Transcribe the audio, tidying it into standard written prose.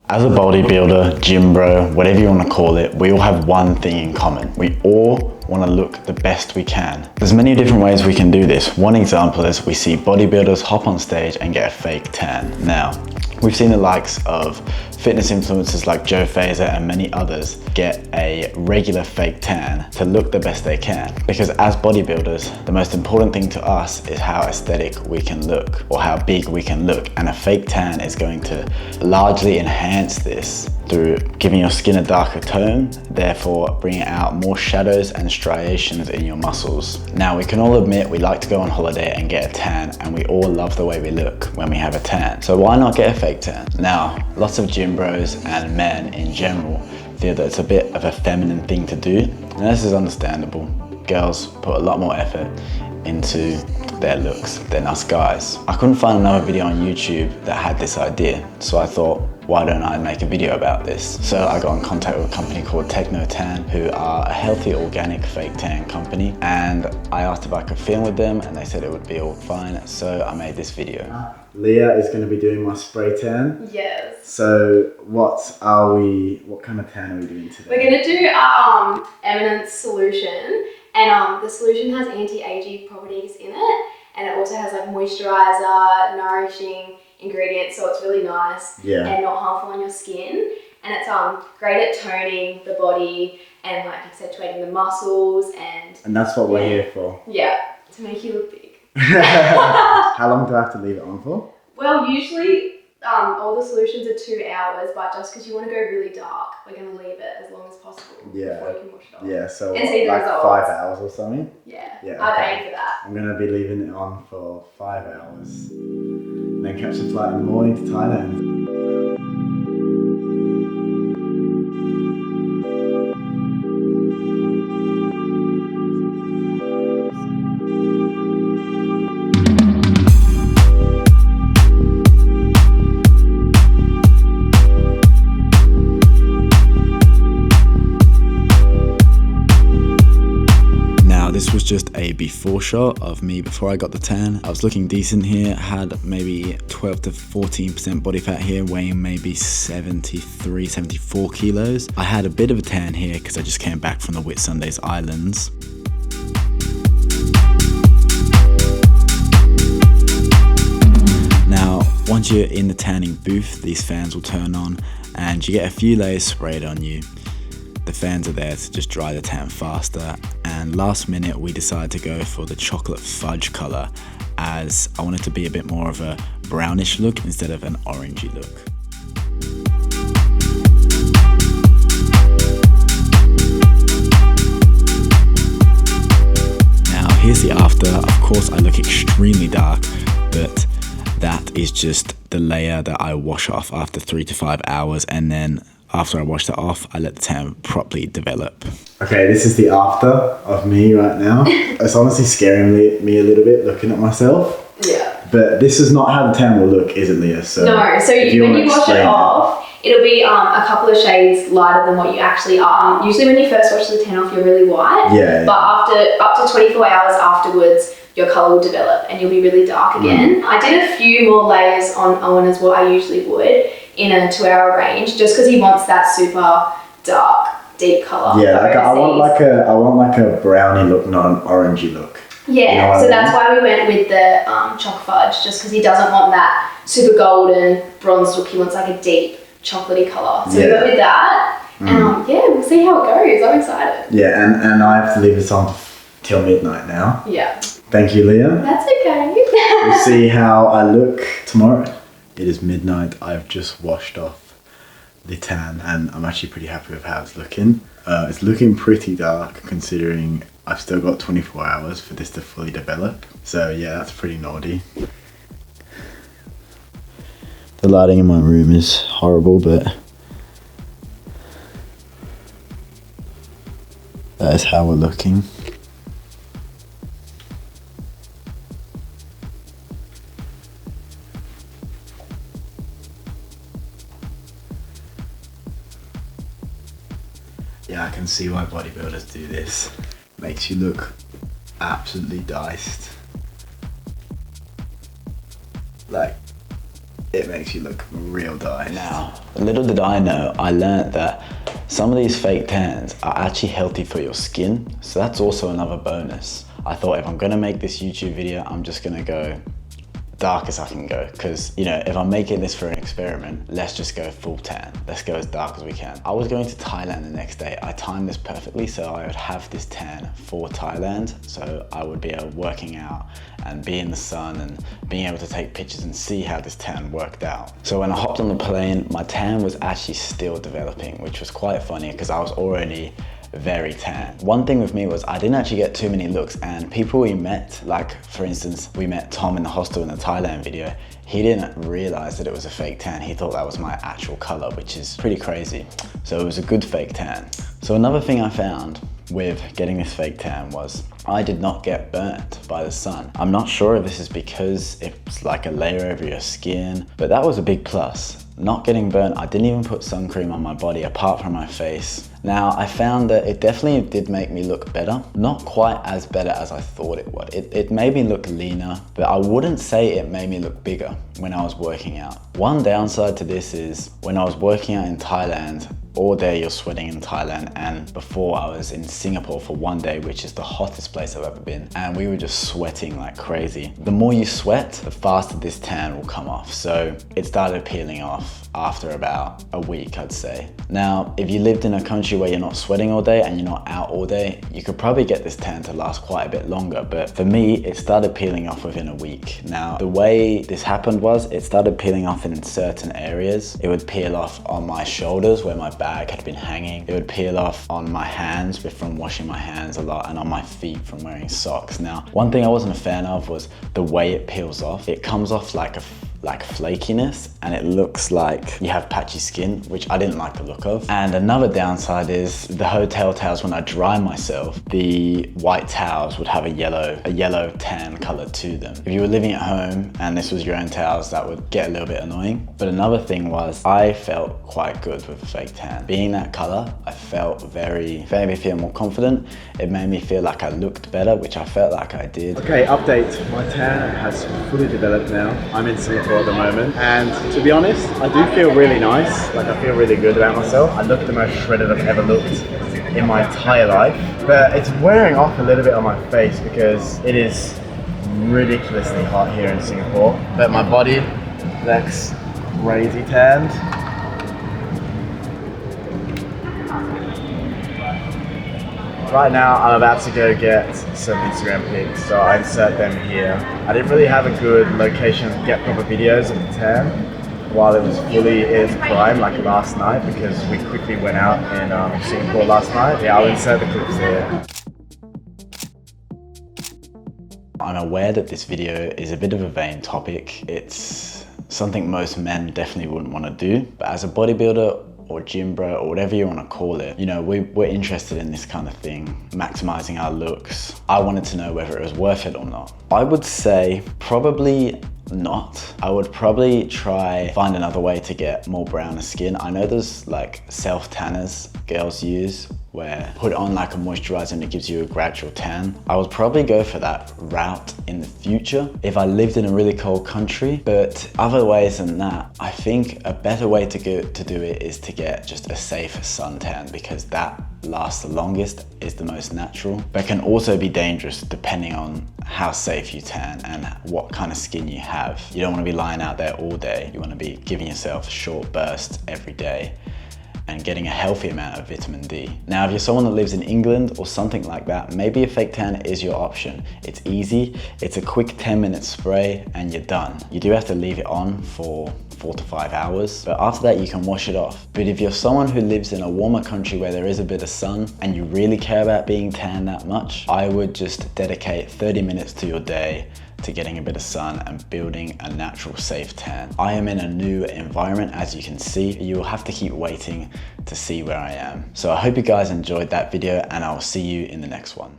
As a bodybuilder, gym bro, whatever you want to call it, we all have one thing in common. We all want to look the best we can. There's many different ways we can do this. One example is we see bodybuilders hop on stage and get a fake tan. Now, we've seen the likes of fitness influencers like Joe Fazer and many others get a regular fake tan to look the best they can. Because as bodybuilders, the most important thing to us is how aesthetic we can look or how big we can look. And a fake tan is going to largely enhance this through giving your skin a darker tone, therefore bringing out more shadows and striations in your muscles. Now, we can all admit we like to go on holiday and get a tan, and we all love the way we look when we have a tan. So why not get a fake tan? Now, lots of gym bros and men in general feel that it's a bit of a feminine thing to do, and this is understandable. Girls put a lot more effort into their looks than us guys. I couldn't find another video on YouTube that had this idea, so I thought, why don't I make a video about this? So I got in contact with a company called Techno Tan, who are a healthy organic fake tan company, and I asked if I could film with them, and they said it would be all fine, so I made this video. Leah is going to be doing my spray tan. Yes. So what kind of tan are we doing today? We're going to do our Eminence solution, and the solution has anti-aging properties in it, and it also has like moisturizer, nourishing ingredients, so it's really nice and not harmful on your skin. And it's great at toning the body and like accentuating the muscles and that's what we're here for. Yeah, to make you look big. How long do I have to leave it on for? Well, usually all the solutions are 2 hours, but just because you want to go really dark, we're going to leave it as long as possible before you can wash it off. Yeah, so and see the like results. 5 hours or something? Yeah, okay. I'd aim for that. I'm going to be leaving it on for 5 hours. Then catch a flight in the morning to Thailand. This was just a before shot of me before I got the tan. I was looking decent here, had maybe 12 to 14% body fat here, weighing maybe 73, 74 kilos. I had a bit of a tan here because I just came back from the Whitsundays Islands. Now, once you're in the tanning booth, these fans will turn on and you get a few layers sprayed on you. The fans are there to just dry the tan faster, and last minute we decided to go for the chocolate fudge colour as I wanted to be a bit more of a brownish look instead of an orangey look. Now here's the after. Of course I look extremely dark, but that is just the layer that I wash off after 3 to 5 hours, and then after I washed it off, I let the tan properly develop. Okay, this is the after of me right now. It's honestly scaring me a little bit looking at myself. Yeah. But this is not how the tan will look, is it, Leah? So no, so when you wash it off, it'll be a couple of shades lighter than what you actually are. Usually when you first wash the tan off, you're really white. Yeah. But up to 24 hours afterwards, your colour will develop and you'll be really dark again. I did a few more layers on Owen as what I usually would in a 2-hour range, just because he wants that super dark, deep colour. Yeah, like I want like a brownie look, not an orangey look. Yeah, you know so that's why we went with the choc fudge, just because he doesn't want that super golden bronze look. He wants like a deep chocolatey colour. So we went with that, and we'll see how it goes. I'm excited. Yeah, and I have to leave this on till midnight now. Yeah. Thank you, Leah. That's okay. We'll see how I look tomorrow. It is midnight. I've just washed off the tan and I'm actually pretty happy with how it's looking. It's looking pretty dark considering I've still got 24 hours for this to fully develop. So yeah, that's pretty naughty. The lighting in my room is horrible, but that is how we're looking. Yeah, I can see why bodybuilders do this. Makes you look absolutely diced. Like, it makes you look real dye. Now, little did I know, I learned that some of these fake tans are actually healthy for your skin, so that's also another bonus. I thought if I'm gonna make this YouTube video, I'm just gonna go dark as I can go, because you know, if I'm making this for an experiment, let's just go full tan. Let's go as dark as we can. I was going to Thailand the next day. I timed this perfectly so I would have this tan for Thailand, so I would be working out and be in the sun and being able to take pictures and see how this tan worked out. So when I hopped on the plane, my tan was actually still developing, which was quite funny because I was already very tan. One thing with me was I didn't actually get too many looks, and people we met, like for instance, we met Tom in the hostel in the Thailand video, he didn't realize that it was a fake tan. He thought that was my actual color, which is pretty crazy. So it was a good fake tan. So another thing I found with getting this fake tan was I did not get burnt by the sun. I'm not sure if this is because it's like a layer over your skin, but that was a big plus. Not getting burnt. I didn't even put sun cream on my body apart from my face. Now, I found that it definitely did make me look better. Not quite as better as I thought it would. It made me look leaner, but I wouldn't say it made me look bigger when I was working out. One downside to this is when I was working out in Thailand, all day you're sweating in Thailand, and before I was in Singapore for one day, which is the hottest place I've ever been, and we were just sweating like crazy. The more you sweat, the faster this tan will come off. So it started peeling off after about a week, I'd say. Now, if you lived in a country where you're not sweating all day and you're not out all day, you could probably get this tan to last quite a bit longer, but for me, it started peeling off within a week. Now, the way this happened was it started peeling off in certain areas. It would peel off on my shoulders where my bag had been hanging. It would peel off on my hands from washing my hands a lot, and on my feet from wearing socks. Now, one thing I wasn't a fan of was the way it peels off. It comes off like flakiness, and it looks like you have patchy skin, which I didn't like the look of. And another downside is the hotel towels, when I dry myself, the white towels would have a yellow tan color to them. If you were living at home and this was your own towels, that would get a little bit annoying. But another thing was I felt quite good with a fake tan. Being that color, I felt made me feel more confident. It made me feel like I looked better, which I felt like I did. Okay, update. My tan has fully developed now. I'm in Singapore at the moment, and to be honest, I do feel really nice. Like, I feel really good about myself. I look the most shredded I've ever looked in my entire life, but it's wearing off a little bit on my face because it is ridiculously hot here in Singapore. But my body looks crazy tanned. Right now, I'm about to go get some Instagram pics, so I insert them here. I didn't really have a good location to get proper videos of the tan while it was fully in its prime, like last night, because we quickly went out in Singapore last night. Yeah, I'll insert the clips here. I'm aware that this video is a bit of a vain topic. It's something most men definitely wouldn't want to do, but as a bodybuilder or gym bro or whatever you want to call it, you know, we're interested in this kind of thing, maximizing our looks. I wanted to know whether it was worth it or not. I would say probably not. I would probably find another way to get more browner skin. I know there's like self tanners girls use where put on like a moisturizer and it gives you a gradual tan. I would probably go for that route in the future if I lived in a really cold country, but other ways than that, I think a better way to do it is to get just a safe suntan, because that lasts the longest, is the most natural, but can also be dangerous depending on how safe you tan and what kind of skin you have. You don't want to be lying out there all day. You want to be giving yourself a short burst every day and getting a healthy amount of vitamin D. Now, if you're someone that lives in England or something like that, maybe a fake tan is your option. It's easy, it's a quick 10-minute spray and you're done. You do have to leave it on for 4 to 5 hours, but after that you can wash it off. But if you're someone who lives in a warmer country where there is a bit of sun and you really care about being tan that much, I would just dedicate 30 minutes to your day to getting a bit of sun and building a natural safe tan. I am in a new environment, as you can see. You will have to keep waiting to see where I am. So I hope you guys enjoyed that video and I'll see you in the next one.